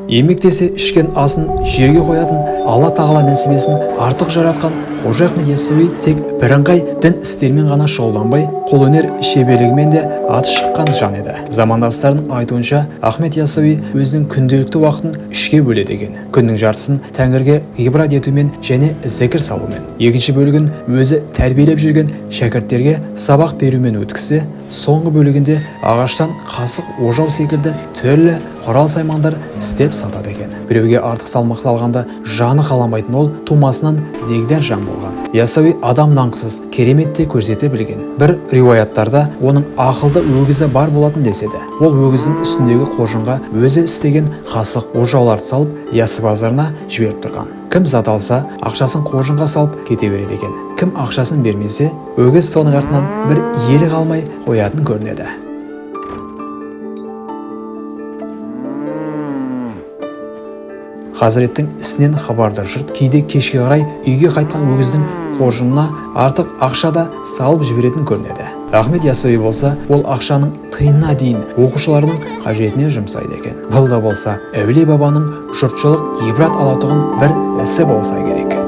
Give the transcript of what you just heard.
Еңбектесе ішкен асын жерге қоятын Алла тағала нәсібесін артық жаратқан Қожа Ахмет Яссауи тек бірыңғай дін істермен ғана шұғылданбай, қолөнер шеберлігімен де аты шыққан жан еді. Замандастардың айтуынша, Ахмет Яссауи өзінің күнделікті уақытын үшке бөледі екен. Күннің жартысын Тәңірге ғибрат етумен және зікір салумен, екінші бөлігін өзі тәрбиелеп жүрген шәкірттерге сабақ берумен өткізсе, соңғы бөлігінде ағаштан қасық, ожау секілді түрлі құрал-саймандар істеп сатады екен. Біреуге артық салмақ салғанда жаны қаламайтын ол тумасынан дегдар жан болған. Яссауи адам даңқсыз, кереметте көрсете білген. Бір риуаяттарда оның ақылды өгізі бар болатын деседі. Ол өгіздің үстіндегі қоржынға өзі істеген қасық, ожауларды салып, Яссы базарына жіберіп тұрған. Кім зат алса, ақшасын қоржынға салып кете береді екен. Кім ақшасын бермесе, өгіз соның артынан бір елі қалмай қоятын көрінеді. Хазіреттің ісінен хабардар жұрт кейде кешке қарай үйге қайтқан өгіздің қоржынына артық ақша да салып жіберетін көрінеді. Ахмет Яссауи болса, ол ақшаның тиынына дейін оқушыларының қажетіне жұмсайды екен. Бұл да болса, әулие бабаның жұртшылық ғибрат алатұғын бір ісі болса керек.